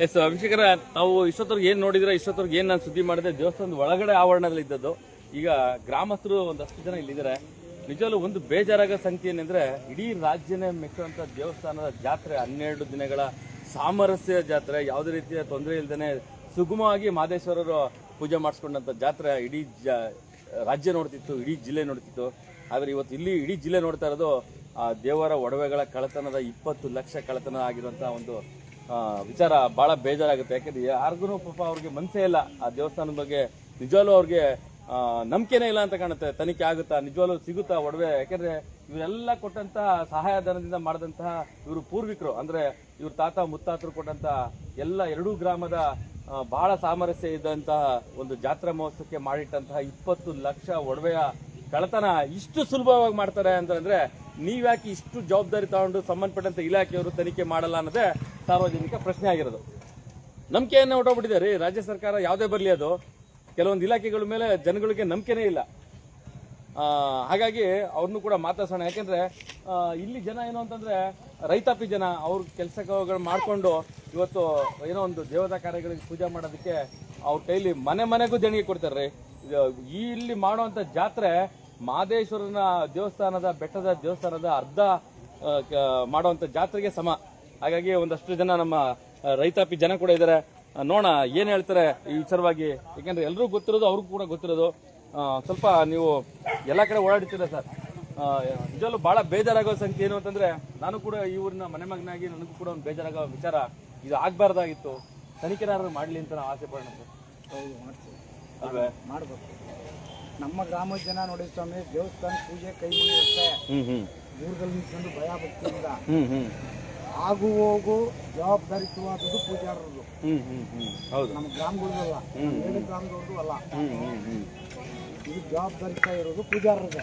S ಅಭಿಷೇಕರ, ತಾವು ಇಷ್ಟೊತ್ತವ್ರಿಗೆ ಏನ್ ನೋಡಿದ್ರೆ, ಇಷ್ಟೊತ್ತವ್ರಿಗೆ ಏನ್ ನಾನು ಸುದ್ದಿ ಮಾಡಿದೆ, ದೇವಸ್ಥಾನದ ಒಳಗಡೆ ಆವರಣದಲ್ಲಿ ಇದ್ದದ್ದು. ಈಗ ಗ್ರಾಮಸ್ಥರು ಒಂದಷ್ಟು ಜನ ಇಲ್ಲಿದ್ದಾರೆ. ನಿಜವಲ್ಲೂ ಒಂದು ಬೇಜಾರಾಗೋ ಸಂಗತಿ ಏನಂದ್ರೆ, ಇಡೀ ರಾಜ್ಯನೇ ಮೆಚ್ಚುವಂತ ದೇವಸ್ಥಾನದ ಜಾತ್ರೆ, 12 ದಿನಗಳ ಸಾಮರಸ್ಯ ಜಾತ್ರೆ, ಯಾವುದೇ ರೀತಿಯ ತೊಂದರೆ ಇಲ್ದೇನೆ ಸುಗಮವಾಗಿ ಮಹದೇಶ್ವರರು ಪೂಜೆ ಮಾಡಿಸ್ಕೊಂಡಂತ ಜಾತ್ರೆ ಇಡೀ ರಾಜ್ಯ ನೋಡ್ತಿತ್ತು, ಇಡೀ ಜಿಲ್ಲೆ ನೋಡ್ತಿತ್ತು. ಆದ್ರೆ ಇವತ್ತು ಇಲ್ಲಿ ಇಡೀ ಜಿಲ್ಲೆ ನೋಡ್ತಾ ಇರೋದು ಆ ದೇವರ ಒಡವೆಗಳ ಕಳ್ಳತನದ 20 ಲಕ್ಷ ಕಳ್ಳತನ ಆಗಿರುವಂತಹ ಒಂದು ವಿಚಾರ ಬಹಳ ಬೇಜಾರಾಗುತ್ತೆ. ಯಾಕಂದ್ರೆ ಯಾರಿಗೂ ಪಾಪ ಅವ್ರಿಗೆ ಮನಸ್ಸೇ ಇಲ್ಲ ಆ ದೇವಸ್ಥಾನದ ಬಗ್ಗೆ. ನಿಜವಾಗ್ಲೂ ಅವ್ರಿಗೆ ನಂಬಿಕೆನೇ ಇಲ್ಲ ಅಂತ ಕಾಣುತ್ತೆ. ತನಿಖೆ ಆಗುತ್ತಾ, ನಿಜವಾಗ್ಲೂ ಸಿಗುತ್ತಾ ಒಡವೆ? ಯಾಕಂದ್ರೆ ಇವರೆಲ್ಲ ಕೊಟ್ಟಂತ ಸಹಾಯಧನದಿಂದ ಮಾಡಿದಂತಹ ಇವರು ಪೂರ್ವಿಕರು, ಅಂದ್ರೆ ಇವ್ರ ತಾತ ಮುತ್ತಾತರು ಕೊಟ್ಟಂತ ಎಲ್ಲ 2 ಗ್ರಾಮದ ಬಹಳ ಸಾಮರಸ್ಯ ಇದ್ದಂತಹ ಒಂದು ಜಾತ್ರಾ ಮಹೋತ್ಸವಕ್ಕೆ ಮಾಡಿಟ್ಟಂತಹ 20 ಲಕ್ಷ ಒಡವೆಯ ಕಳ್ಳತನ ಇಷ್ಟು ಸುಲಭವಾಗಿ ಮಾಡ್ತಾರೆ ಅಂತಂದ್ರೆ, ನೀವ್ಯಾಕೆ ಇಷ್ಟು ಜವಾಬ್ದಾರಿ ತಗೊಂಡು ಸಂಬಂಧಪಟ್ಟಂತ ಇಲಾಖೆಯವರು ತನಿಖೆ ಮಾಡಲ್ಲ ಅನ್ನೋದೇ ಸಾರ್ವಜನಿಕ ಪ್ರಶ್ನೆ ಆಗಿರೋದು. ನಂಬಿಕೆಯನ್ನ ಹೊಟ್ಟೋಗ್ಬಿಟ್ಟಿದೆ ರೀ ರಾಜ್ಯ ಸರ್ಕಾರ. ಯಾವುದೇ ಬರಲಿ, ಅದು ಕೆಲವೊಂದು ಇಲಾಖೆಗಳ ಮೇಲೆ ಜನಗಳಿಗೆ ನಂಬಿಕೆನೇ ಇಲ್ಲ. ಹಾಗಾಗಿ ಅವ್ರನ್ನು ಕೂಡ ಮಾತಾಡ್ಸೋಣ. ಯಾಕೆಂದ್ರೆ ಇಲ್ಲಿ ಜನ ಏನು ಅಂತಂದ್ರೆ ರೈತಾಪಿ ಜನ, ಅವ್ರ ಕೆಲಸಗಳು ಮಾಡ್ಕೊಂಡು ಇವತ್ತು ಏನೋ ಒಂದು ದೇವತಾ ಕಾರ್ಯಗಳಿಗೆ ಪೂಜೆ ಮಾಡೋದಕ್ಕೆ ಅವ್ರ ಕೈಲಿ ಮನೆಗೂ ದೇಣಿಗೆ ಕೊಡ್ತಾರ್ರಿ. ಇಲ್ಲಿ ಮಾಡುವಂತ ಜಾತ್ರೆ ಮಹದೇಶ್ವರನ ದೇವಸ್ಥಾನದ, ಬೆಟ್ಟದ ದೇವಸ್ಥಾನದ ಅರ್ಧ ಮಾಡುವಂತ ಜಾತ್ರೆಗೆ ಸಮ. ಹಾಗಾಗಿ ಒಂದಷ್ಟು ಜನ ನಮ್ಮ ರೈತಾಪಿ ಜನ ಕೂಡ ಇದ್ದಾರೆ. ನೋಡೋಣ ಏನ್ ಹೇಳ್ತಾರೆ ಈ ವಿಚಾರವಾಗಿ. ಯಾಕಂದ್ರೆ ಎಲ್ರಿಗೂ ಗೊತ್ತಿರೋದು, ಅವ್ರಿಗೂ ಕೂಡ ಗೊತ್ತಿರೋದು. ಸ್ವಲ್ಪ ನೀವು ಎಲ್ಲಾ ಕಡೆ ಓಡಾಡ್ತೀರ ಸರ್. ನಿಜವಲ್ಲೂ ಬಹಳ ಬೇಜಾರಾಗೋ ಸಂಖ್ಯೆ ಏನು ಅಂತಂದ್ರೆ, ನಾನು ಕೂಡ ಈ ಊರಿನ ಮನೆ ಮಗನಾಗಿ ನನಗೂ ಕೂಡ ಒಂದು ಬೇಜಾರಾಗೋ ವಿಚಾರ. ಇದು ಆಗ್ಬಾರ್ದಾಗಿತ್ತು, ತನಿಖೆದಾರರು ಮಾಡ್ಲಿ ಅಂತ ನಾವು ಆಸೆ ಪಡೋಣ ಸರ್. ಹೌದು, ಮಾಡ್ತೀವಿ ಅಲ್ವೇ, ಮಾಡ್ಬೇಕು. ನಮ್ಮ ಗ್ರಾಮದ ಜನ ನೋಡಿ ಸ್ವಾಮಿ, ದೇವಸ್ಥಾನ ಪೂಜೆ ಕೈ ಮುಗಿಯುತ್ತೆ. ಊರುಗಳು ನಿಂತ್ಕೊಂಡು ಭಯ ಭಕ್ತಿಯಿಂದ ಆಗು ಹೋಗು ಜವಾಬ್ದಾರಿಯುತವಾದದ್ದು ಪೂಜಾರರದು. ನಮ್ಮ ಗ್ರಾಮಗಳಲ್ಲ, 7 ಗ್ರಾಮದವ್ರದ್ದು ಅಲ್ಲ. ಇದು ಜವಾಬ್ದಾರಿತ ಇರೋದು ಪೂಜಾರರದು.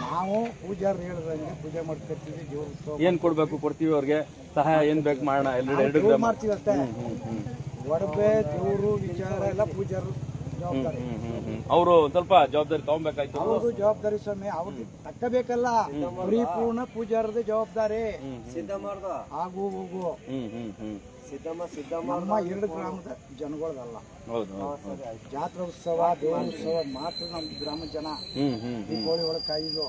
ನಾವು ಪೂಜಾರರು ಹೇಳಿದಂಗೆ ಪೂಜೆ ಮಾಡ್ತಿರ್ತೀವಿ. ದೇವ್ರ ಏನ್ ಕೊಡ್ಬೇಕು ಕೊಡ್ತೀವಿ, ಅವ್ರಿಗೆ ಸಹಾಯ ಏನ್ ಬೇಕು ಮಾಡೋಣ, ಎರಡು ಮಾಡ್ತೀವಿ ಅಷ್ಟೇ. ಒಡವೆ ದೇವರು ವಿಚಾರ ಎಲ್ಲ ಪೂಜಾರರು ಜವಾಬ್ದಾರಿ. ಅವರು ಸ್ವಲ್ಪ ಜವಾಬ್ದಾರಿ ತಗೊಬೇಕಾಯ್ತು. ಅವರು ಜವಾಬ್ದಾರಿ ಸ್ವಾಮಿ, ಅವ್ರಿಗೆ ತಕ್ಕಬೇಕಲ್ಲ. ಪರಿಪೂರ್ಣ ಪೂಜಾರದೇ ಜವಾಬ್ದಾರಿ. ಆಗು ಹೋಗು ನಮ್ಮ 2 ಗ್ರಾಮದ ಜನಗಳದಲ್ಲ. ಜಾತ್ರಾ ಉತ್ಸವ, ದೇವ ಉತ್ಸವ ಮಾತ್ರ ನಮ್ಮ ಗ್ರಾಮದ ಜನ ದೀಪಾವಳಿ ಒಳಗೆ ಕಾಯ್ದು.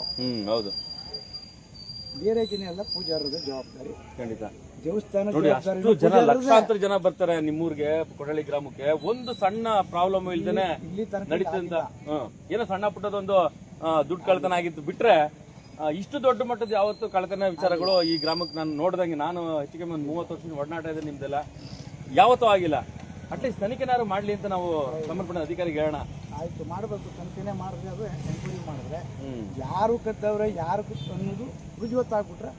ಬೇರೆ ಜನ ಎಲ್ಲ ಪೂಜಾರದೇ ಜವಾಬ್ದಾರಿ. ಖಂಡಿತ. ದೇವಸ್ಥಾನ ಜನ, ಲಕ್ಷಾಂತರ ಜನ ಬರ್ತಾರೆ ನಿಮ್ಮೂರ್ಗೆ, ಕೊಡಳಿ ಗ್ರಾಮಕ್ಕೆ. ಒಂದು ಸಣ್ಣ ಪ್ರಾಬ್ಲಮ್ ಇಲ್ದೇನೆ ನಡೀತಂತ ಏನೋ ಸಣ್ಣ ಪುಟ್ಟದೊಂದು ದುಡ್ಡು ಕಳ್ತನ ಆಗಿತ್ತು ಬಿಟ್ರೆ, ಇಷ್ಟು ದೊಡ್ಡ ಮಟ್ಟದ ಯಾವತ್ತು ಕಳ್ತನ ವಿಚಾರಗಳು ಈ ಗ್ರಾಮಕ್ಕೆ ನಾನು ನೋಡ್ದಂಗೆ, ನಾನು ಹೆಚ್ಚಿಗೆ 30 ವರ್ಷದಿಂದ ಒಡನಾಟ ಇದೆ ನಿಮ್ದೆಲ್ಲ, ಯಾವತ್ತೂ ಆಗಿಲ್ಲ. ಅಟ್ಲೀಸ್ಟ್ ತನಿಖೆನಾರು ಮಾಡ್ಲಿ ಅಂತ ನಾವು ಸಂಬಂಧಪಟ್ಟ ಅಧಿಕಾರಿಗೆ ಹೇಳೋಣ. ಆಯ್ತು, ಮಾಡಬೇಕು. ತನಿಖೆನೇ ಮಾಡಿದ್ರೆ, ಅದು ಎಂಕ್ವೈರಿ ಮಾಡಿದ್ರೆ ಯಾರು ಕದ್ದವ್ರೆ ಯಾರು ಅನ್ನೋದು ರುಜುವತ್ತಾಗ್ಬಿಟ್ರೆ.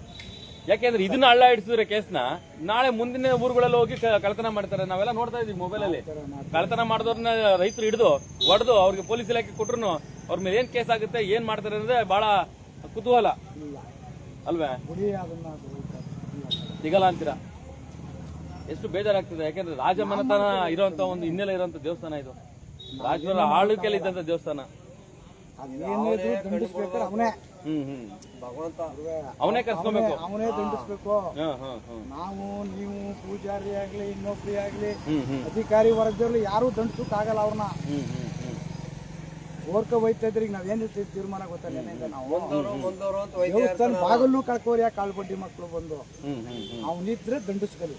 ಯಾಕೆಂದ್ರೆ ಇದನ್ನ ಹಳ್ಳ ಹಿಡಿಸಿದ್ರೆ ಕೇಸ್ನ, ನಾಳೆ ಮುಂದಿನ ಊರುಗಳಲ್ಲಿ ಹೋಗಿ ಕಳ್ತನ ಮಾಡ್ತಾರೆ. ನಾವೆಲ್ಲ ನೋಡ್ತಾ ಇದೀವಿ ಮೊಬೈಲಲ್ಲಿ. ಕಳ್ತನ ಮಾಡಿದವ್ರನ್ನ ರೈತರು ಹಿಡಿದು ಹೊಡೆದು ಅವ್ರಿಗೆ ಪೊಲೀಸ್ ಇಲಾಖೆ ಕೊಟ್ರು ಅವ್ರ ಮೇಲೆ ಏನ್ ಕೇಸ್ ಆಗುತ್ತೆ, ಏನ್ ಮಾಡ್ತಾರೆ ಅಂದ್ರೆ ಬಹಳ ಕುತೂಹಲ ಅಲ್ವೇ? ಸಿಗಲ್ಲ ಅಂತೀರಾ? ಎಷ್ಟು ಬೇಜಾರಾಗ್ತದೆ. ಯಾಕಂದ್ರೆ ರಾಜಮನೆತನ ಇರುವಂತ ಒಂದು ಹಿನ್ನೆಲೆ ಇರುವಂತ ದೇವಸ್ಥಾನ ಇದು. ರಾಜರ ಆಳ್ವಿಕೆಯಲ್ಲಿ ಇದ್ದಂತ ದೇವಸ್ಥಾನ. ಅವನೇ ಕರ್ಸ್ಕೊಬೇಕು, ಅವನೇ ದಂಡಿಸ್ಬೇಕು. ನಾವು ನೀವು ಪೂಜಾರಿ ಆಗ್ಲಿ, ಇನ್ನೊಬ್ರಿ ಆಗ್ಲಿ, ಅಧಿಕಾರಿ ವರ್ಗದಲ್ಲಿ ಯಾರು ದಂಡಿಸಕ್ ಆಗಲ್ಲ. ಅವ್ರನ್ನ ಓರ್ಕ ಹೋಯ್ತಾ ಇದ್ರಿ. ನಾವೇನ್ ತೀರ್ಮಾನ ಗೊತ್ತಲ್ಲ, ನಾವು ದೇವಸ್ಥಾನ ಬಾಗಲ್ನು ಕಳ್ಕೋರಿ. ಯಾಕೆ ಕಾಳ್ಬಡ್ಡಿ ಮಕ್ಕಳು ಬಂದು ಅವನಿದ್ರೆ ದಂಡಿಸ್ಕಲಿ.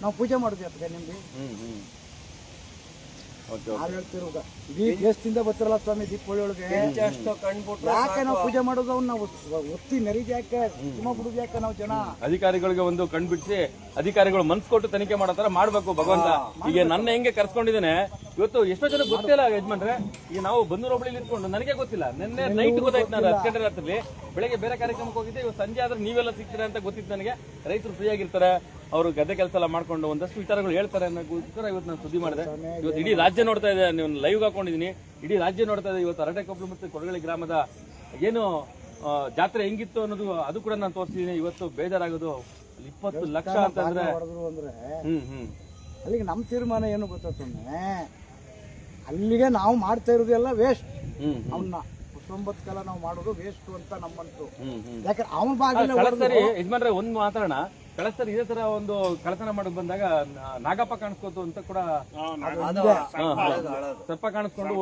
ನಾವು ಪೂಜೆ ಮಾಡಿದ್ವಿ ಅದಕ್ಕೆ ನಿಮ್ಗೆ ನಾವ್ ಹೇಳ್ತಿರೋದ. ಇಡೀ ದೇಶದಿಂದ ಬರ್ತಿರಲ್ಲ ಸ್ವಾಮಿ ದೀಪಾವಳಿ ಒಳಗೆ. ಯಾಕೆ ನಾವು ಪೂಜೆ ಮಾಡೋದು? ಅವ್ನ ನಾವು ಒತ್ತಿ ನೆರಿಗೆ ಯಾಕೆ ಸುಮ್ಮ ಬಿಡುದು ಯಾಕೆ? ನಾವು ಜನ ಅಧಿಕಾರಿಗಳಿಗೆ ಒಂದು ಕಣ್ಬಿಡಿಸಿ ಅಧಿಕಾರಿಗಳು ಮನ್ಸು ಕೊಟ್ಟು ತನಿಖೆ ಮಾಡೋ ತರ ಮಾಡ್ಬೇಕು ಭಗವಂತ. ಈಗ ನನ್ನ ಹೆಂಗೆ ಕರ್ಸ್ಕೊಂಡಿದ್ದೇನೆ ಇವತ್ತು ಎಷ್ಟೋ ಜನ ಗೊತ್ತಿಲ್ಲ ಯಜಮಾನ್ರೆ. ಈಗ ನಾವು ಬಂದೂರು ಹೋಬಳಿಲಿ ಇಟ್ಕೊಂಡು ನನಗೆ ಗೊತ್ತಿಲ್ಲ. ನಿನ್ನೆ ನೈಟ್ ಗೊತ್ತಾಯ್ತು, ನಾನು 10 ಗಂಟೆ ರಾತ್ರಿ ಬೆಳಗ್ಗೆ ಬೇರೆ ಕಾರ್ಯಕ್ರಮಕ್ಕೆ ಹೋಗಿದ್ದೆ. ಇವತ್ತು ಸಂಜೆ ಆದ್ರೆ ನೀವೆಲ್ಲ ಸಿಗ್ತೀರಾ ಅಂತ ಗೊತ್ತಿತ್ತು ನನಗೆ. ರೈತರು ಫ್ರೀ ಆಗಿರ್ತಾರೆ, ಅವರು ಗದ್ದೆ ಕೆಲಸ ಎಲ್ಲ ಮಾಡ್ಕೊಂಡು ಒಂದಷ್ಟು ವಿಚಾರಗಳು ಹೇಳ್ತಾರೆ ಅನ್ನೋದಕ್ಕೋಸ್ಕರ ಇವತ್ತು ನಾನು ಸುದ್ದಿ ಮಾಡಿದೆ. ಇವತ್ತು ಇಡೀ ರಾಜ್ಯ ನೋಡ್ತಾ ಇದೆ, ನೀವು ಲೈವ್ ಹಾಕೊಂಡಿದ್ದೀನಿ. ಇಡೀ ರಾಜ್ಯ ನೋಡ್ತಾ ಇದೆ. ಇವತ್ತು ಅರಟೆಕೊಪ್ಪಲು ಮತ್ತು ಕೊಡಗಳಿ ಗ್ರಾಮದ ಏನು ಜಾತ್ರೆ ಹೆಂಗಿತ್ತು ಅನ್ನೋದು ಅದು ಕೂಡ ನಾನು ತೋರಿಸಿದ್ದೀನಿ. ಇವತ್ತು ಬೇಜಾರಾಗೋದು 20 ಲಕ್ಷ ಅಂತಂದ್ರೆ ಅಲ್ಲಿಗೆ ನಮ್ಮ ತೀರ್ಮಾನ ಏನು ಗೊತ್ತೇ, ಅಲ್ಲಿಗೆ ನಾವು ಮಾಡ್ತಾ ಇರೋದೆಲ್ಲ ವೇಸ್ಟ್. ಅವನ್ನ 19 ಕಾಲ ನಾವು ಮಾಡೋದು ವೇಸ್ಟ್ ಅಂತ ನಮ್ಮಂತೂ. ಯಾಕಂದ್ರೆ ಅವನ ಭಾಗ ಯಜಮಾನ್ರೆ ಒಂದು ಮಾತಾಡೋಣ. ಕಳಿಸ್ತಾರೆ ಇದೇ ತರ ಒಂದು ಕಳತನ ಮಾಡಕ್ ಬಂದಾಗ ನಾಗಪ್ಪ ಕಾಣಿಸ್ಕೋತು ಅಂತ ಕೂಡ ಸರ್ಪ ಕಾಣಿಸ್ಕೊಂಡು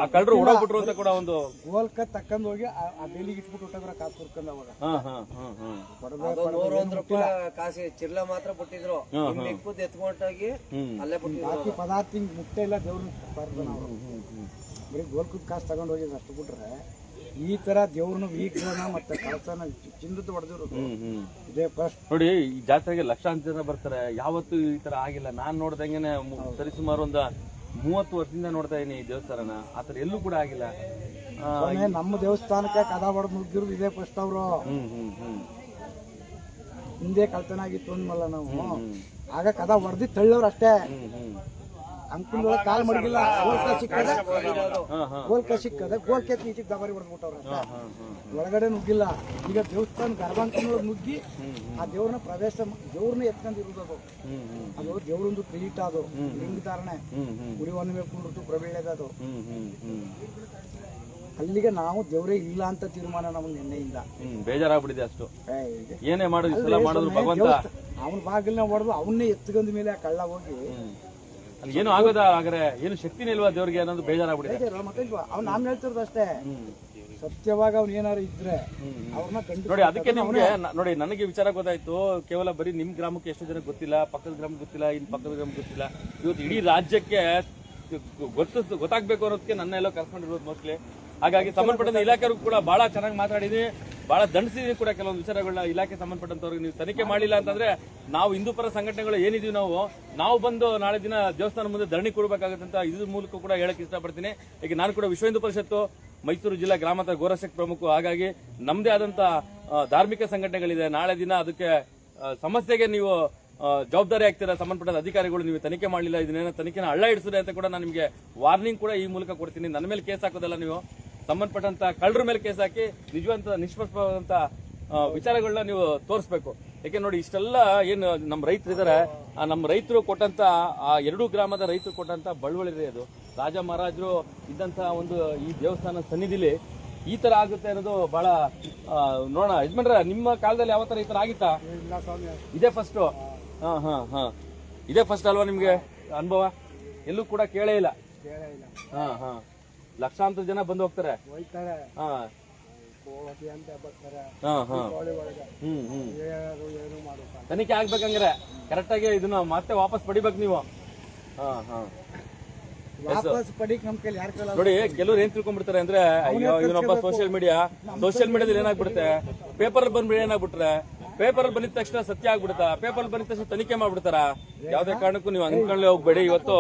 ಆ ಕಳ್ಳರು ಓಡೋಗ್ಬಿಟ್ರು ಅಂತ ಕೂಡ ಒಂದು ಗೋಲ್ಕ ತಕ್ಕಂದ್ ಹೋಗಿ ಆ ಬೇಲಿಗೆ ಇಟ್ಬಿಟ್ಟು ಹೊಟ್ಟೋಗ್ರ ಕಾಸು ಕುರ್ಕೊಂಡ್ ಅವಾಗ ₹100 ಕಾಸು ಚಿರ್ಲ ಮಾತ್ರ ಬಿಟ್ಟಿದ್ರು ಎತ್ಕೊಂಡೋಗಿ ಅಲ್ಲೇ ಬಾಕಿ ಪದಾರ್ಥ ಹಿಂಗ್ ಮುಟ್ಟೆ ಇಲ್ಲ ದೇವ್ರನ್ನ ಬರ್ದು ನಾವು ಬರೀ ಗೋಲ್ಕದ ಕಾಸು ತಗೊಂಡ್ ಹೋಗಿದ್ ಅಷ್ಟು ಬಿಟ್ರೆ ಈ ತರ ದೇವ್ರನ್ನ ವೀಕ್ರನ ಮತ್ತೆ ಕಳಸನ ಚಿನ್ನದ ಹೊಡೆದಿರೋದು ಇದೇ ಫಸ್ಟ್ ನೋಡಿ. ಈ ಜಾತ್ರೆಗೆ ಲಕ್ಷಾಂತರ ಜನ ಬರ್ತಾರೆ, ಯಾವತ್ತೂ ಈ ತರ ಆಗಿಲ್ಲ. ನಾನ್ ನೋಡ್ದಂಗೆನೆ ಸರಿಸುಮಾರು ಒಂದು 30 ವರ್ಷದಿಂದ ನೋಡ್ತಾ ಇದೀನಿ ಈ ದೇವಸ್ಥಾನನ, ಆತರ ಎಲ್ಲೂ ಕೂಡ ಆಗಿಲ್ಲ. ನಮ್ಮ ದೇವಸ್ಥಾನಕ್ಕೆ ಕದ ಹೊಡೆದು ನುಗ್ಗಿರೋದು ಇದೇ ಫಸ್ಟ್ ಅವರು. ಹಿಂದೆ ಕಳ್ತನ ಆಗಿತ್ತು ಅಂದ್ಮಲ್ಲ ನಾವು, ಆಗ ಕದ ಹೊಡೆದಿ ತಳ್ಳವ್ರು ಅಷ್ಟೇ. ಅಂಕುಲ್ ಕಾಲ್ ಮಡಗಿಲ್ಲ, ಗೋಲ್ಕ ಸಿಕ್ಕದೆ ಗೋಲ್ಕೆ ಈಚೆಗೆ ದಬಾರಿ ಹೊಡೆದ್ಬಿಟ್ಟವ್ರ ಒಳಗಡೆ ನುಗ್ಗಿಲ್ಲ. ಈಗ ದೇವಸ್ಥಾನ ಗರ್ಭಾಂಕನೊಳಗೆ ನುಗ್ಗಿ ಆ ದೇವ್ರನ್ನ ಪ್ರವೇಶ ದೇವ್ರನ್ನ ಎತ್ಕೊಂಡಿರೋದು ಅದು ದೇವ್ರೊಂದು ಕ್ರೀಟ, ಅದು ಲಿಂಗ ಧಾರಣೆ, ಗುಡಿ ಒಂದ್ ಕುಂಡ್ರು ಪ್ರಬೀಳದದು. ಅಲ್ಲಿಗೆ ನಾವು ದೇವ್ರೇ ಇಲ್ಲ ಅಂತ ತೀರ್ಮಾನ ನಮ್ಗೆ ನಿನ್ನೆಯಿಂದ ಬೇಜಾರಾಗ್ಬಿಟ್ಟಿದೆ ಅಷ್ಟು. ಏನೇ ಮಾಡಿದ್ರು ಭಗವಂತ ಅವನ ಬಾಗಿಲ್ನ ಹೊಡೆದು ಅವನ್ನೇ ಎತ್ಕೊಂಡ ಮೇಲೆ ಆ ಕಳ್ಳ ಹೋಗಿ ಅಲ್ಲಿ ಏನು ಆಗೋದ ಹಾಗಾದ್ರೆ ಏನು ಶಕ್ತಿನೇ ಇಲ್ವಾ ದೇವ್ರಿಗೆ ಅನ್ನೋದು ಬೇಜಾರಾಗ್ಬಿಟ್ಟಿದೆ. ಅವ್ನು ನಾನ್ ಹೇಳ್ತಿರೋದು ಅಷ್ಟೇ, ಸತ್ಯವಾಗ ಅವ್ನು ಏನಾರು ಇದ್ರೆ ಅವ್ರನ್ನ ನೋಡಿ. ಅದಕ್ಕೆ ನಿಮ್ಗೆ ನೋಡಿ, ನನಗೆ ವಿಚಾರ ಗೊತ್ತಾಯ್ತು. ಕೇವಲ ಬರೀ ನಿಮ್ ಗ್ರಾಮಕ್ಕೆ ಎಷ್ಟು ಜನ ಗೊತ್ತಿಲ್ಲ, ಪಕ್ಕದ ಗ್ರಾಮಕ್ಕೆ ಗೊತ್ತಿಲ್ಲ, ಇನ್ ಪಕ್ಕದ ಗ್ರಾಮಕ್ಕೆ ಗೊತ್ತಿಲ್ಲ. ಇವತ್ತು ಇಡೀ ರಾಜ್ಯಕ್ಕೆ ಗೊತ್ತಾಗ್ಬೇಕು ಅನ್ನೋದಕ್ಕೆ ನನ್ನ ಎಲ್ಲೋ ಕರ್ಕೊಂಡಿರೋದು ಮೋಸ್ಟ್ಲಿ. ಹಾಗಾಗಿ ಸಂಬಂಧಪಟ್ಟ ಇಲಾಖೆಗೂ ಕೂಡ ಬಹಳ ಚೆನ್ನಾಗಿ ಮಾತಾಡಿದೀನಿ, ಬಹಳ ದಂಡಿಸಿದೀನಿ ಕೂಡ ಕೆಲವೊಂದು ವಿಚಾರಗಳನ್ನ. ಇಲಾಖೆ ಸಂಬಂಧಪಟ್ಟಂತವ್ರಿಗೆ ನೀವು ತನಿಖೆ ಮಾಡಿಲ್ಲ ಅಂತಂದ್ರೆ ನಾವು ಹಿಂದೂಪರ ಸಂಘಟನೆಗಳು ಏನಿದೀವಿ ನಾವು ಬಂದು ನಾಳೆ ದಿನ ದೇವಸ್ಥಾನ ಮುಂದೆ ಧರಣಿ ಕೊಡಬೇಕಾಗುತ್ತೆ ಅಂತ ಇದ್ರ ಮೂಲಕ ಕೂಡ ಹೇಳಕ್ ಇಷ್ಟಪಡ್ತೀನಿ. ಈಗ ನಾನು ಕೂಡ ವಿಶ್ವ ಹಿಂದೂ ಪರಿಷತ್ತು ಮೈಸೂರು ಜಿಲ್ಲಾ ಗ್ರಾಮಾಂತರ ಗೋರಕ್ಷಕ ಪ್ರಮುಖ. ಹಾಗಾಗಿ ನಮ್ದೇ ಆದಂತ ಧಾರ್ಮಿಕ ಸಂಘಟನೆಗಳಿದೆ. ನಾಳೆ ದಿನ ಅದಕ್ಕೆ ಸಮಸ್ಯೆಗೆ ನೀವು ಜವಾಬ್ದಾರಿ ಆಗ್ತೀರಾ ಸಂಬಂಧಪಟ್ಟ ಅಧಿಕಾರಿಗಳು. ನೀವು ತನಿಖೆ ಮಾಡಲಿಲ್ಲ, ಇದನ್ನೇನೋ ತನಿಖೆನ ಹಳ್ಳ ಹಿಡಿಸಿದೆ ಅಂತ ಕೂಡ ನಾನು ನಿಮಗೆ ವಾರ್ನಿಂಗ್ ಕೂಡ ಈ ಮೂಲಕ ಕೊಡ್ತೀನಿ. ನನ್ನ ಮೇಲೆ ಕೇಸ್ ಹಾಕೋದಲ್ಲ, ನೀವು ಸಂಬಂಧಪಟ್ಟಂತ ಕಳ್ಳರ ಮೇಲೆ ಕೇಸ್ ಹಾಕಿ ನಿಜವಂತ ನಿಷ್ಪಕ್ಷಪಾತವಾದಂತ ವಿಚಾರಗಳನ್ನ ನೀವು ತೋರಿಸ್ಬೇಕು. ಯಾಕೆ ನೋಡಿ, ಇಷ್ಟೆಲ್ಲ ಏನು ನಮ್ಮ ರೈತರು ಇದಾರೆ, ಆ ನಮ್ಮ ರೈತರು ಕೊಟ್ಟಂತ ಆ 2 ಗ್ರಾಮದ ರೈತರು ಕೊಟ್ಟಂತ ಬಳುವಳಿ ಅದು ರಾಜ ಮಹಾರಾಜರು ಇದ್ದಂತ ಒಂದು ಈ ದೇವಸ್ಥಾನ ಸನ್ನಿಧಿಲಿ ಈ ತರ ಆಗುತ್ತೆ ಅನ್ನೋದು ಬಹಳ ನೋಡೋಣ. ಯಜಮಾನ್ರ, ನಿಮ್ಮ ಕಾಲದಲ್ಲಿ ಯಾವ ತರ ಈ ತರ ಆಗಿತ್ತಾ? ಇದೇ ಫಸ್ಟ್. ಇದೇ ಫಸ್ಟ್ ಅಲ್ವಾ ನಿಮ್ಗೆ ಅನುಭವ? ಎಲ್ಲೂ ಕೂಡ ಕೇಳೇ ಇಲ್ಲ. ಲಕ್ಷಾಂತರ ಜನ ಬಂದು ಹೋಗ್ತಾರೆ. ತನಿಖೆ ಆಗ್ಬೇಕಂದ್ರೆ ಕರೆಕ್ಟ್ ಆಗಿ ಇದನ್ನ ಮತ್ತೆ ವಾಪಸ್ ಪಡಿಬೇಕು ನೀವು. ನೋಡಿ, ಕೆಲವ್ರು ಏನ್ ತಿಳ್ಕೊಂಡ್ಬಿಡ್ತಾರೆ ಅಂದ್ರೆ, ಅಯ್ಯೋ ಇವನೊಬ್ಬ ಸೋಷಿಯಲ್ ಮೀಡಿಯಾದಲ್ಲಿ ಏನಾಗ್ಬಿಡುತ್ತೆ, ಪೇಪರ್ ಬಂದ್ಬಿಟ್ಟು ಏನಾಗ್ಬಿಟ್ರೆ, ಪೇಪರ್ ಬಂದಿದ ತಕ್ಷಣ ಸತ್ಯ ಆಗ್ಬಿಡುತ್ತಾ, ಪೇಪರ್ ಬಂದಿದ ತಕ್ಷಣ ತನಿಖೆ ಮಾಡ್ಬಿಡ್ತಾರ. ಯಾವ್ದೇ ಕಾರಣಕ್ಕೂ ನೀವು ಅನ್ಕೊಳ್ಳಿ ಹೋಗ್ಬೇಡಿ. ಇವತ್ತು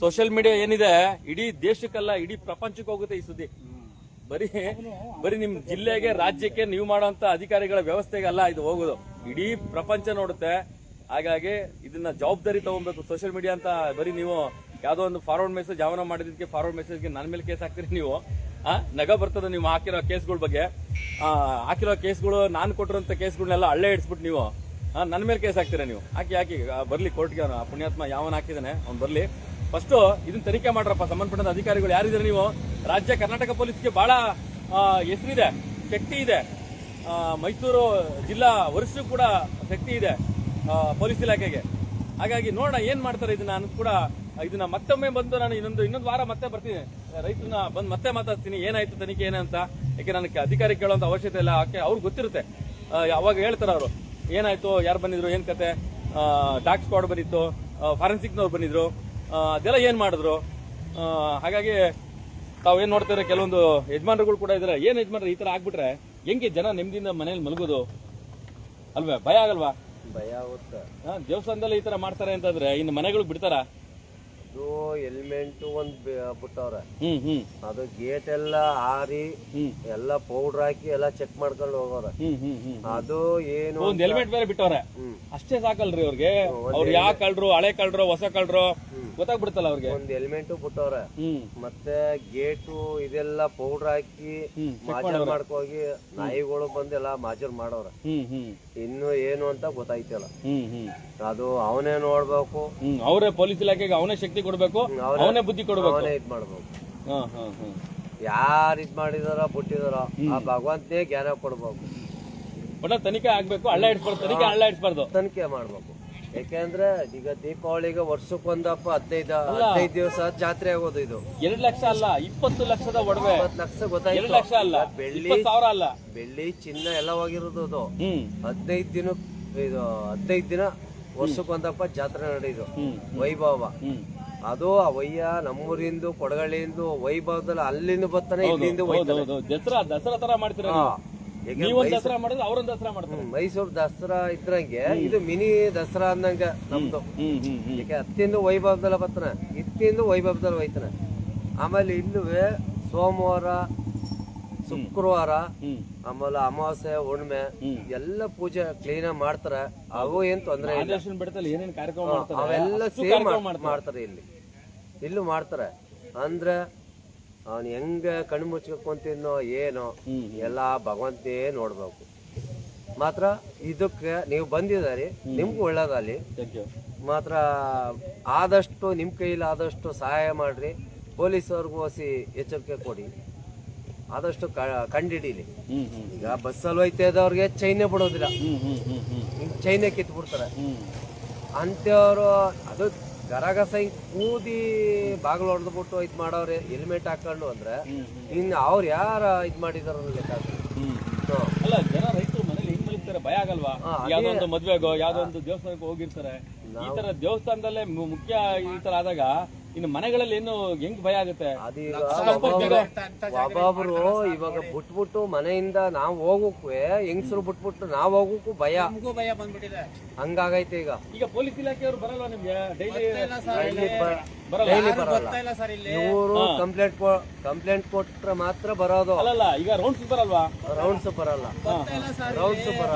ಸೋಷಿಯಲ್ ಮೀಡಿಯಾ ಏನಿದೆ, ಇಡೀ ದೇಶಕ್ಕಲ್ಲ ಇಡೀ ಪ್ರಪಂಚಕ್ಕೆ ಹೋಗುತ್ತೆ ಈ ಸುದ್ದಿ. ಬರೀ ನಿಮ್ ಜಿಲ್ಲೆಗೆ, ರಾಜ್ಯಕ್ಕೆ ನೀವು ಮಾಡುವಂತ ಅಧಿಕಾರಿಗಳ ವ್ಯವಸ್ಥೆಗೆ ಅಲ್ಲ ಇದು ಹೋಗೋದು, ಇಡೀ ಪ್ರಪಂಚ ನೋಡುತ್ತೆ. ಹಾಗಾಗಿ ಇದನ್ನ ಜವಾಬ್ದಾರಿ ತಗೊಬೇಕು. ಸೋಷಿಯಲ್ ಮೀಡಿಯಾ ಅಂತ ಬರೀ ನೀವು ಯಾವ್ದೋ ಒಂದು ಫಾರ್ವರ್ಡ್ ಮೆಸೇಜ್ ಯಾವನೋ ಮಾಡಿದಕ್ಕೆ ಫಾರ್ವರ್ಡ್ ಮೆಸೇಜ್ಗೆ ನನ್ನ ಮೇಲೆ ಕೇಸ್ ಹಾಕ್ತೀರಿ ನೀವು. ನಗ ಬರ್ತದೆ ನೀವು ಹಾಕಿರೋ ಕೇಸ್ಗಳ ಬಗ್ಗೆ. ಹಾಕಿರೋ ಕೇಸ್ಗಳು, ನಾನು ಕೊಟ್ಟಿರೋಂಥ ಕೇಸ್ಗಳನ್ನೆಲ್ಲ ಹಳ್ಳೆ ಇಡ್ಸ್ಬಿಟ್ಟು ನೀವು ನನ್ನ ಮೇಲೆ ಕೇಸ್ ಹಾಕ್ತೀರಾ ನೀವು. ಹಾಕಿ ಬರ್ಲಿ ಕೋರ್ಟ್ಗೆ. ಪುಣ್ಯಾತ್ಮ ಯಾವನ್ ಹಾಕಿದಾನೆ ಅವ್ನು ಬರ್ಲಿ. ಫಸ್ಟ್ ಇದನ್ನ ತನಿಖೆ ಮಾಡ್ರಪ್ಪ. ಸಂಬಂಧಪಟ್ಟ ಅಧಿಕಾರಿಗಳು ಯಾರಿದ್ರೆ ನೀವು, ರಾಜ್ಯ ಕರ್ನಾಟಕ ಪೊಲೀಸ್ಗೆ ಬಹಳ ಹೆಸರಿದೆ, ಶಕ್ತಿ ಇದೆ. ಮೈಸೂರು ಜಿಲ್ಲಾ ವರಿಷ್ಠರು ಕೂಡ ಶಕ್ತಿ ಇದೆ ಪೊಲೀಸ್ ಇಲಾಖೆಗೆ. ಹಾಗಾಗಿ ನೋಡೋಣ ಏನ್ ಮಾಡ್ತಾರೆ ಇದನ್ನ. ನಾನು ಕೂಡ ಇದನ್ನ ಮತ್ತೊಮ್ಮೆ ಬಂದು ನಾನು ಇನ್ನೊಂದು ವಾರ ಮತ್ತೆ ಬರ್ತೀನಿ, ರೈತರನ್ನ ಬಂದು ಮತ್ತೆ ಮಾತಾಡ್ತೀನಿ ಏನಾಯ್ತು ತನಿಖೆ ಏನಂತ. ಯಾಕೆ ನನಗೆ ಅಧಿಕಾರಿ ಕೇಳುವಂತ ಅವಶ್ಯಕತೆ ಇಲ್ಲ, ಯಾಕೆ ಅವ್ರಿಗೆ ಗೊತ್ತಿರುತ್ತೆ. ಅವಾಗ ಹೇಳ್ತಾರ ಅವರು ಏನಾಯ್ತು, ಯಾರು ಬಂದಿದ್ರು, ಏನ್ ಕತೆ, ಡಾಕ್ ಸ್ಕ್ವಾಡ್ ಬಂದಿತ್ತು, ಫಾರೆನ್ಸಿಕ್ನವ್ರು ಬಂದಿದ್ರು, ಅದೆಲ್ಲ ಏನ್ ಮಾಡಿದ್ರು. ಹಾಗಾಗಿ ತಾವು ಏನ್ ನೋಡ್ತಾರೆ, ಕೆಲವೊಂದು ಯಜಮಾನರುಗಳು ಕೂಡ ಇದಾರೆ. ಏನ್ ಯಜಮಾನ್ರು ಈ ತರ ಆಗ್ಬಿಟ್ರೆ ಹೆಂಗೆ ಜನ ನೆಮ್ಮದಿಯಿಂದ ಮನೇಲಿ ಮಲಗೋದು ಅಲ್ವೇ? ಭಯ ಆಗಲ್ವಾ? ಭಯ ಆಗುತ್ತೆ. ದೇವಸ್ಥಾನದಲ್ಲಿ ಈ ತರ ಮಾಡ್ತಾರೆ ಅಂತಂದ್ರೆ ಇನ್ನು ಮನೆಗಳು ಬಿಡ್ತಾರ? ಅದು ಎಲಿಮೆಂಟ್ ಒಂದ್ ಬಿಟ್ಟವ್ರೆ, ಅದು ಗೇಟ್ ಎಲ್ಲ ಹಾರಿ ಎಲ್ಲ ಪೌಡರ್ ಹಾಕಿ ಎಲ್ಲ ಚೆಕ್ ಮಾಡ್ಕೊಂಡು ಹೋಗೋರೆ. ಅದು ಏನು ಒಂದ್ ಹೆಲ್ಮೆಟ್ ಬೇರೆ ಬಿಟ್ಟವ್ರೆ, ಅಷ್ಟೇ ಸಾಕಲ್ರಿ ಅವ್ರಿಗೆ. ಅವ್ರು ಯಾವ ಕಳ್ರು, ಹಳೆ ಕಳ್ರು, ಹೊಸ ಕಳ್ರು ಗೊತ್ತಾಗ್ಬಿಡುತ್ತಲ್ಲ ಅವ್ರಿಗೆ. ಒಂದ್ ಎಲಿಮೆಂಟ್ ಬಿಟ್ಟವ್ರೆ, ಮತ್ತೆ ಗೇಟು ಇದೆಲ್ಲ ಪೌಡರ್ ಹಾಕಿ ಮಾಜರ್ ಮಾಡ್ಕೋಗಿ ನಾಯಿಗಳು ಬಂದೆಲ್ಲ ಮಾಜರ್ ಮಾಡವ್ರೆ. ಇನ್ನು ಏನು ಅಂತ ಗೊತ್ತಾಯ್ತಲ್ಲ. ಅದು ಅವನೇ ನೋಡ್ಬೇಕು, ಅವರೇ ಪೊಲೀಸ್ ಇಲಾಖೆಗೆ ಅವನೇ ಶಕ್ತಿ ಕೊಡ್ಬೇಕು, ಅವನೇ ಬುದ್ಧಿ ಕೊಡ್ಬೇಕು, ಅವನೇ ಇದ್ ಮಾಡ್ಬೇಕು. ಯಾರು ಇದ್ ಮಾಡಿದಾರ ಬಿಟ್ಟಿದಾರ ಆ ಭಗವಂತನೇ ಜ್ಞಾನ ಕೊಡ್ಬೇಕು. ಒಟ್ಟ ತನಿಖೆ ಆಗ್ಬೇಕು, ಹಳ್ಳ ಇಡಿಸ್ಬಾರ್ದು. ತನಿಖೆ ಮಾಡ್ಬೇಕು. ಯಾಕೆಂದ್ರೆ ಈಗ ದೀಪಾವಳಿಗೆ ವರ್ಷಕ್ಕೊಂದಪ್ಪ 15 ದಿವಸ ಜಾತ್ರೆ ಆಗೋದು. ಇದು 2 ಲಕ್ಷ ಅಲ್ಲ, 20 ಲಕ್ಷದ ಒಡವೆ. 20 ಲಕ್ಷ ಗೊತ್ತಾಯ್ತು. 2 ಲಕ್ಷ ಅಲ್ಲ, ಬೆಳ್ಳಿ 20,000 ಅಲ್ಲ. ಬೆಳ್ಳಿ ಚಿನ್ನ ಎಲ್ಲ ಹೋಗಿರೋದು ಅದು. 15 ದಿನ ವರ್ಷಕ್ಕೊಂದಪ್ಪ ಜಾತ್ರೆ ನಡೆಯೋದು ವೈಭವ. ಅದು ಅವಯ್ಯ ನಮ್ಮೂರಿಂದು ಕೊಡಗಳ್ಳಿಯಿಂದ ವೈಭವದಲ್ಲಿ ಅಲ್ಲಿಂದ ಬರ್ತಾನೆ, ಇಲ್ಲಿಂದ ದಸರಾ ತರ ಮಾಡ್ತೀರಾ ದಸರಾ ಮಾಡಿದ್ರೆ ಅವ್ರೊಂದು ದಸರಾ ಮಾಡ್ತಾರೆ. ಮೈಸೂರು ದಸರಾ ಇದ್ರಂಗೆ ಇದು ಮಿನಿ ದಸರಾ ಅಂದಂಗ ನಮ್ದು. ಯಾಕೆ ಹತ್ತಿಂದ ವೈಭವದಲ್ಲ ಬರ್ತಾನೆ, ಇತ್ತಿಂದ ವೈಭವದಲ್ಲಿ ಹೋಯ್ತಾನೆ. ಆಮೇಲೆ ಇಲ್ಲುವೆ ಸೋಮವಾರ, ಶುಕ್ರವಾರ, ಆಮೇಲೆ ಅಮಾವಾಸ್ಯೆ, ಹುಣ್ಣಿಮೆ ಎಲ್ಲ ಪೂಜೆ ಕ್ಲೀನ್ ಮಾಡ್ತಾರ. ಅವು ಏನ್ ತೊಂದ್ರೆ ಇಲ್ಲ. ಅವೆಲ್ಲ ಸೇಮ್ ಮಾಡ್ತಾರೆ. ಇಲ್ಲೂ ಮಾಡ್ತಾರೆ. ಅಂದ್ರೆ ಅವ್ನು ಹೆಂಗ ಕಣ್ಣು ಮುಚ್ಕೊಂತಿದ್ನೋ ಏನೋ ಎಲ್ಲ ಭಗವಂತೇ ನೋಡ್ಬೇಕು. ಮಾತ್ರ ಇದಕ್ಕೆ ನೀವು ಬಂದಿದ್ದಾರೆ, ನಿಮ್ಗೂ ಒಳ್ಳೇದಲ್ಲಿ. ಮಾತ್ರ ಆದಷ್ಟು ನಿಮ್ ಕೈಲಿ ಆದಷ್ಟು ಸಹಾಯ ಮಾಡ್ರಿ. ಪೊಲೀಸವ್ರಿಗೂ ಹೊಸಿ ಎಚ್ಚರಿಕೆ ಕೊಡಿ, ಆದಷ್ಟು ಕಂಡಿಡೀಲಿ. ಈಗ ಬಸ್ಸಲ್ಲಿ ಹೋಯ್ತಾ ಇದ್ದವ್ರಿಗೆ ಚೈನೆ ಬಿಡೋದಿಲ್ಲ, ಚೈನೆ ಕಿತ್ ಬಿಡ್ತಾರೆ. ಅಂತವ್ರು ಅದು ಗರಗಸ ಕೂದಿ ಬಾಗಿಲು ಹೊಡೆದ್ಬಿಟ್ಟು ಇದ್ ಮಾಡೋರೆ ಹೆಲ್ಮೆಟ್ ಹಾಕೊಂಡು ಅಂದ್ರೆ ಇನ್ ಅವ್ರು ಯಾರ ಇದ್ ಮಾಡಿದಾರ ಲೆಕ್ಕ. ಅಲ್ಲ, ಜನ ರೈತರು ಮನೇಲಿ ಹೆಂಗ್ ಮಲಿಸ್ತಾರೆ, ಭಯ ಆಗಲ್ವಾ? ಯಾವ್ದೋ ಒಂದು ಮದ್ವೆಗೋ ಯಾವ್ದೋ ಒಂದು ದೇವಸ್ಥಾನಕ್ಕೆ ಹೋಗಿರ್ತಾರೆ. ಈ ತರ ದೇವಸ್ಥಾನದಲ್ಲೇ ಮುಖ್ಯ ಈ ತರ ಆದಾಗ ಇನ್ನು ಮನೆಗಳಲ್ಲಿ ಏನು ಹೆಂಗ್ ಭಯ ಆಗುತ್ತೆ? ಒಬ್ಬೊಬ್ರು ಇವಾಗ ಬಿಟ್ಬಿಟ್ಟು ಮನೆಯಿಂದ ನಾವ್ ಹೋಗಕ್ಕೂ ಹೆಂಗಸರು ಬಿಟ್ಬಿಟ್ಟು ನಾವ್ ಹೋಗಕ್ಕೂ ಭಯ ಬಂದ್ಬಿಟ್ಟಿದೆ. ಹಂಗಾಗೈತೆ ಈಗ. ಪೊಲೀಸ್ ಇಲಾಖೆಯವರು ಬರಲ್ವಾ ನಿಮ್ಗೆ? ಡೈಲಿ ಬರಲ್ಲ. ಇವರು ಕಂಪ್ಲೇಂಟ್ ಕೊಟ್ರೆ ಮಾತ್ರ ಬರೋದು. ಅಲ್ಲ, ಈಗ ರೌಂಡ್ಸ್ ಬರಲ್ವಾ? ರೌಂಡ್ಸ್ ಬರಲ್ಲ.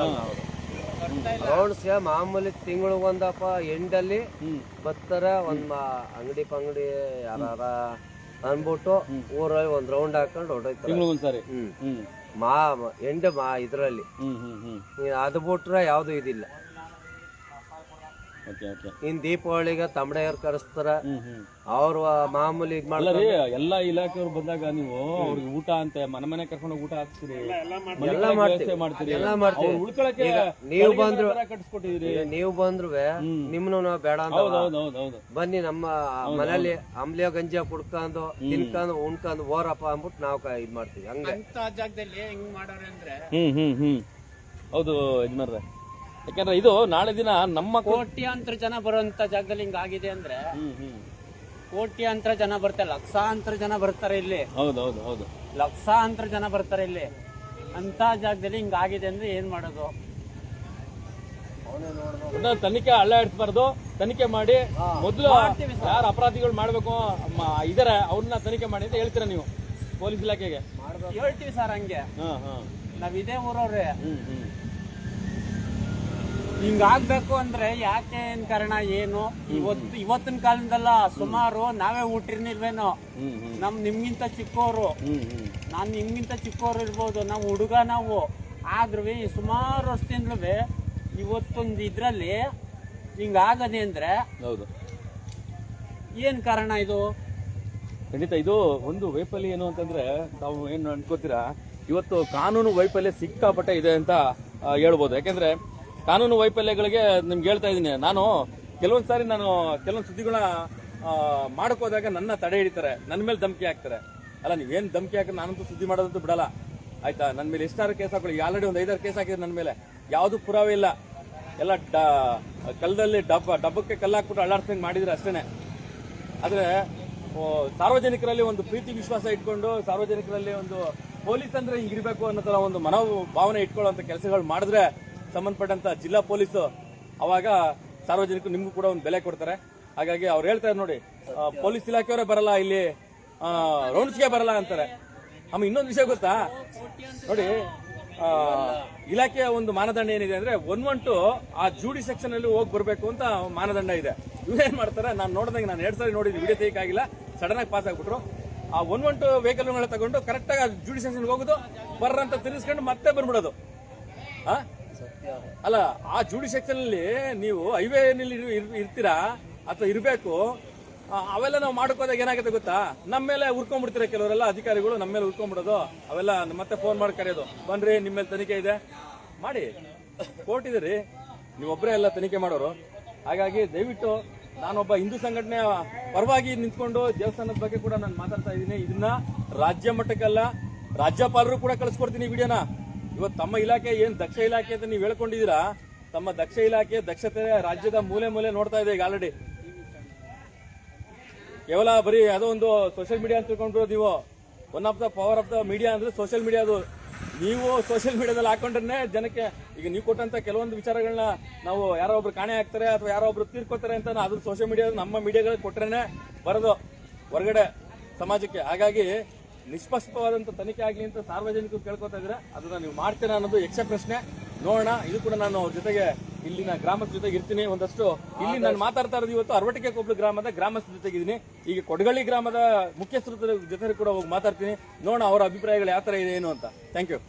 ರೌಂಡ್ಸ್ಗೆ ಮಾಮೂಲಿ ತಿಂಗಳಿಗೊಂದಪ್ಪ ಎಂಡಲ್ಲಿ ಬರ್ತಾರೆ. ಒಂದ್ ಅಂಗಡಿ ಪಂಗಡಿ ಯಾರ ಅನ್ಬಿಟ್ಟು ಊರಲ್ಲಿ ಒಂದ್ ರೌಂಡ್ ಹಾಕೊಂಡು ಹೊರಟೋಯ್ತಾರೆ. ಎಂಡ್ ಇದ್ರಲ್ಲಿ ಅದು ಬಿಟ್ರೆ ಯಾವ್ದು ಇದಿಲ್ಲ. ಇನ್ ದೀಪಾವಳಿಗೆ ತಮಡೆಯವ್ರು ಕರೆಸ್ತಾರ, ಅವ್ರು ಮಾಮೂಲಿ ಇದ್ ಮಾಡ್ತಾರೆ. ಎಲ್ಲಾ ಇಲಾಖೆಯವ್ರು ಬಂದಾಗ ನೀವು ಅವ್ರಿಗೆ ಊಟ ಅಂತ ಮನೆ ಕರ್ಕೊಂಡು ಊಟ ಹಾಕ್ತೀರಿ, ಎಲ್ಲ ಮಾಡ್ತೀರಿ. ಉಳ್ಕೊಳಕ್ಕೆ ನೀವು ಬಂದ್ರು ನಿಮ್ನು ನಾವು ಬೇಡ ಅಂತ ಬನ್ನಿ ನಮ್ಮ ಮನೇಲಿ ಅಂಬ್ಲಿಯ ಗಂಜಿ ಕುಡ್ಕೊಂಡು ತಿನ್ಕೊಂಡು ಉಣ್ಕೊಂಡು ಓರಪ್ಪ ಅಂದ್ಬಿಟ್ಟು ನಾವು ಇದ್ ಮಾಡ್ತೀವಿ. ಹಂಗೆ ಜಾಗದಲ್ಲಿ ಹೆಂಗ್ ಮಾಡೋರು ಅಂದ್ರೆ ಹೌದು ಯಜಮಾನ್ರೆ. ಯಾಕಂದ್ರೆ ಇದು ನಾಳೆ ದಿನ ನಮ್ಮ ಕೋಟ್ಯಾಂತರ ಜನ ಬರುವಂತ ಜಾಗದಲ್ಲಿ ಹಿಂಗಾಗಿದೆ ಅಂದ್ರೆ ಕೋಟ್ಯಾಂತರ ಜನ ಬರ್ತಾರೆ, ಲಕ್ಷಾಂತರ ಜನ ಬರ್ತಾರೆ ಇಲ್ಲಿ. ಹೌದು ಲಕ್ಷಾಂತರ ಜನ ಬರ್ತಾರೆ ಇಲ್ಲಿ. ಅಂತ ಜಾಗದಲ್ಲಿ ಹಿಂಗಾಗಿದೆ ಅಂದ್ರೆ ಏನ್ ಮಾಡೋದು? ತನಿಖೆ ಹಳ್ಳ ಇಡಿಸಬಾರ್ದು. ತನಿಖೆ ಮಾಡಿ ಮೊದಲು ಯಾರು ಅಪರಾಧಿಗಳು ಮಾಡ್ಬೇಕು ಇದಾರೆ ಅವ್ರನ್ನ ತನಿಖೆ ಮಾಡಿ ಅಂತ ಹೇಳ್ತೀರಾ ನೀವು ಪೊಲೀಸ್ ಇಲಾಖೆಗೆ? ಹೇಳ್ತೀವಿ ಸರ್. ಹಂಗೆ ನಾವ್ ಇದೇ ಊರವ್ರೆ. ಹಿಂಗಾಗ್ಬೇಕು ಅಂದ್ರೆ ಯಾಕೆ, ಏನ್ ಕಾರಣ ಏನು? ಇವತ್ತಿನ ಕಾಲದಲ್ಲ, ಸುಮಾರು ನಾವೇ ಹುಟ್ಟಿರ್ನಿಲ್ವೇನೋ. ನಿಮ್ಗಿಂತ ಚಿಕ್ಕವರು, ನಾನ್ ನಿಮ್ಗಿಂತ ಚಿಕ್ಕವರು ಇರ್ಬೋದು, ನಾವು ಹುಡುಗ ನಾವು. ಆದ್ರೂ ಸುಮಾರು ವರ್ಷದಿಂದಲೂ ಇವತ್ತೊಂದು ಇದ್ರಲ್ಲಿ ಹಿಂಗಾಗದೆ ಅಂದ್ರೆ ಏನ್ ಕಾರಣ ಇದು? ಖಂಡಿತ ಇದು ಒಂದು ವೈಫಲ್ಯ. ಏನು ಅಂತಂದ್ರೆ ತಾವು ಏನು ಅನ್ಕೋತೀರಾ, ಇವತ್ತು ಕಾನೂನು ವೈಫಲ್ಯ ಸಿಕ್ಕಾಪಟ್ಟೆ ಇದೆ ಅಂತ ಹೇಳ್ಬೋದು. ಯಾಕೆಂದ್ರೆ ಕಾನೂನು ವೈಫಲ್ಯಗಳಿಗೆ ನಿಮ್ಗೆ ಹೇಳ್ತಾ ಇದ್ದೀನಿ ನಾನು. ಕೆಲವೊಂದು ಸಾರಿ ನಾನು ಕೆಲವೊಂದು ಸುದ್ದಿಗಳ ಮಾಡ್ಕೋದಾಗ ನನ್ನ ತಡೆ ಹಿಡಿತಾರೆ, ನನ್ನ ಮೇಲೆ ಧಮಕಿ ಹಾಕ್ತಾರೆ. ಅಲ್ಲ, ನೀವೇನು ಧಮಕಿ ಹಾಕಿ ನಾನಂತೂ ಸುದ್ದಿ ಮಾಡೋದಂತೂ ಬಿಡಲ್ಲ, ಆಯ್ತಾ? ನನ್ನ ಮೇಲೆ ಎಷ್ಟಾರು ಕೇಸ್ ಹಾಕೊಳ್ಳಿ. ಆಲ್ರೆಡಿ ಒಂದು 5-6 ಕೇಸ್ ಹಾಕಿದ್ರೆ ನನ್ನ ಮೇಲೆ ಯಾವುದು ಪುರಾವೆ ಇಲ್ಲ. ಎಲ್ಲ ಕಲ್ಲದಲ್ಲಿ ಡಬ್ಬಕ್ಕೆ ಕಲ್ಲು ಹಾಕ್ಬಿಟ್ಟು ಅಳ್ಳಾಡ್ಸ್ದಂಗೆ ಮಾಡಿದ್ರೆ ಅಷ್ಟೇನೆ. ಆದ್ರೆ ಸಾರ್ವಜನಿಕರಲ್ಲಿ ಒಂದು ಪ್ರೀತಿ ವಿಶ್ವಾಸ ಇಟ್ಕೊಂಡು, ಸಾರ್ವಜನಿಕರಲ್ಲಿ ಒಂದು ಪೊಲೀಸ್ ಅಂದ್ರೆ ಹಿಂಗಿರ್ಬೇಕು ಅನ್ನೋ ತರ ಒಂದು ಮನೋಭಾವನೆ ಇಟ್ಕೊಳ್ಳುವಂತ ಕೆಲಸಗಳು ಮಾಡಿದ್ರೆ ಸಂಬಂಧಪಟ್ಟಂತ ಜಿಲ್ಲಾ ಪೊಲೀಸು ಅವಾಗ ಸಾರ್ವಜನಿಕರು ನಿಮ್ಗೂ ಕೂಡ ಒಂದು ಬೆಲೆ ಕೊಡ್ತಾರೆ. ಹಾಗಾಗಿ ಅವ್ರು ಹೇಳ್ತಾರೆ ನೋಡಿ, ಪೊಲೀಸ್ ಇಲಾಖೆಯವರೇ ಬರಲ್ಲ ಇಲ್ಲಿ, ರೌಂಡ್ಸ್ಗೆ ಬರಲ್ಲ ಅಂತಾರೆ. ಆಮೇಲೆ ಇನ್ನೊಂದು ವಿಷಯ ಗೊತ್ತಾ ನೋಡಿ, ಇಲಾಖೆಯ ಒಂದು ಮಾನದಂಡ ಏನಿದೆ ಅಂದ್ರೆ 112 ಆ ಜೂಡಿ ಸೆಕ್ಷನ್ ಅಲ್ಲಿ ಹೋಗಿ ಬರ್ಬೇಕು ಅಂತ ಮಾನದಂಡ ಇದೆ. ಇವೇನ್ ಮಾಡ್ತಾರೆ, ನಾನು ನೋಡಿದಂಗೆ, ನಾನು 2 ಸಾರಿ ನೋಡಿದ್ವಿ, ವಿಡಿಯೋ ತೆಗಿಯಕ್ಕಾಗಿಲ್ಲ, ಸಡನ್ ಆಗಿ ಪಾಸ್ ಆಗ್ಬಿಟ್ರು. ಆ 112 ವೆಹಿಕಲ್ ತಗೊಂಡು ಕರೆಕ್ಟ್ ಆಗಿ ಜೂಡಿ ಸೆಕ್ಷನ್ ಹೋಗೋದು, ಬರ್ರಂತ ತಿರ್ಗಿಸ್ಕೊಂಡು ಮತ್ತೆ ಬಂದ್ಬಿಡೋದು. ಅಲ್ಲ, ಆ ಜೂಡಿ ಸೆಕ್ಷನ್ ಅಲ್ಲಿ ನೀವು ಹೈವೇ ಇರ್ತೀರಾ ಅಥವಾ ಇರ್ಬೇಕು, ಅವೆಲ್ಲ ನಾವು ಮಾಡ್ಕೋದಾಗ ಏನಾಗುತ್ತೆ ಗೊತ್ತಾ, ನಮ್ಮ ಮೇಲೆ ಉರ್ಕೊಂಡ್ಬಿಡ್ತೀರಾ ಕೆಲವರೆಲ್ಲ ಅಧಿಕಾರಿಗಳು, ನಮ್ಮ ಮೇಲೆ ಉರ್ಕೊಂಡ್ಬಿಡೋದು. ಅವೆಲ್ಲ ಮತ್ತೆ ಫೋನ್ ಮಾಡಿ ಕರೆಯೋದು, ಬನ್ರಿ ನಿಮ್ಮ ಮೇಲೆ ತನಿಖೆ ಇದೆ, ಮಾಡಿ. ಕೋರ್ಟ್ ಇದೆ ರೀ, ನೀವೊಬ್ಬರೇ ಎಲ್ಲ ತನಿಖೆ ಮಾಡೋರು. ಹಾಗಾಗಿ ದಯವಿಟ್ಟು ನಾನೊಬ್ಬ ಹಿಂದೂ ಸಂಘಟನೆಯ ಪರವಾಗಿ ನಿಂತ್ಕೊಂಡು ದೇವಸ್ಥಾನದ ಬಗ್ಗೆ ಕೂಡ ನಾನು ಮಾತಾಡ್ತಾ ಇದ್ದೀನಿ. ಇದನ್ನ ರಾಜ್ಯ ಮಟ್ಟಕ್ಕಲ್ಲ, ರಾಜ್ಯಪಾಲರು ಕೂಡ ಕಳಿಸ್ಕೊಡ್ತೀನಿ ಈ ವಿಡಿಯೋನ. ಇವತ್ತು ತಮ್ಮ ಇಲಾಖೆ ಏನ್ ದಕ್ಷ ಇಲಾಖೆ ಅಂತ ನೀವು ಹೇಳ್ಕೊಂಡಿದ್ದೀರಾ, ತಮ್ಮ ದಕ್ಷ ಇಲಾಖೆ ದಕ್ಷತೆ ರಾಜ್ಯದ ಮೂಲೆ ಮೂಲೆ ನೋಡ್ತಾ ಇದೆ ಈಗ ಆಲ್ರೆಡಿ. ಕೇವಲ ಬರೀ ಯಾವುದೋ ಒಂದು ಸೋಷಿಯಲ್ ಮೀಡಿಯಾ ಅಂತ ತಿಳ್ಕೊಂಡ್ರು ನೀವು. One of the power of the media ಅಂದ್ರೆ ಸೋಷಿಯಲ್ ಮೀಡಿಯಾ. ಅದು ನೀವು ಸೋಷಿಯಲ್ ಮೀಡಿಯಾದಲ್ಲಿ ಹಾಕೊಂಡ್ರೆ ಜನಕ್ಕೆ, ಈಗ ನೀವು ಕೊಟ್ಟಂತ ಕೆಲವೊಂದು ವಿಚಾರಗಳನ್ನ ನಾವು ಯಾರೋ ಒಬ್ರು ಕಾಣೆ ಹಾಕ್ತಾರೆ ಅಥವಾ ಯಾರೋ ಒಬ್ರು ತೀರ್ಕೋತಾರೆ ಅಂತ ಅದು ಸೋಷಿಯಲ್ ಮೀಡಿಯಾ ನಮ್ಮ ಮೀಡಿಯಾಗಳಿಗೆ ಕೊಟ್ರೇನೆ ಬರೋದು ಹೊರಗಡೆ ಸಮಾಜಕ್ಕೆ. ಹಾಗಾಗಿ ನಿಷ್ಪಕ್ಷಪಾತವಾದಂತ ತನಿಖೆ ಆಗಲಿ ಅಂತ ಸಾರ್ವಜನಿಕರು ಕೇಳ್ಕೊತಾ ಇದ್ರೆ ಅದನ್ನ ನೀವು ಮಾಡ್ತೀರಾ ಅನ್ನೋದು ಯಕ್ಷ ಪ್ರಶ್ನೆ. ನೋಡೋಣ. ಇದು ಕೂಡ ನಾನು ಅವ್ರ ಜೊತೆಗೆ ಇಲ್ಲಿನ ಗ್ರಾಮಸ್ಥರ ಜೊತೆಗೆ ಇರ್ತೀನಿ. ಒಂದಷ್ಟು ಇಲ್ಲಿ ನಾನು ಮಾತಾಡ್ತಾ ಇರೋದು ಇವತ್ತು ಅರವಟಿಕೆ ಕೊಪ್ಪಲು ಗ್ರಾಮದ ಗ್ರಾಮಸ್ಥರ ಜೊತೆಗಿದ್ದೀನಿ. ಈಗ ಕೊಡಗಳ್ಳಿ ಗ್ರಾಮದ ಮುಖ್ಯಸ್ಥರ ಜೊತೆ ಕೂಡ ಹೋಗಿ ಮಾತಾಡ್ತೀನಿ. ನೋಡೋಣ ಅವರ ಅಭಿಪ್ರಾಯಗಳು ಯಾವ ತರ ಇದೆ ಏನು ಅಂತ. Thank you.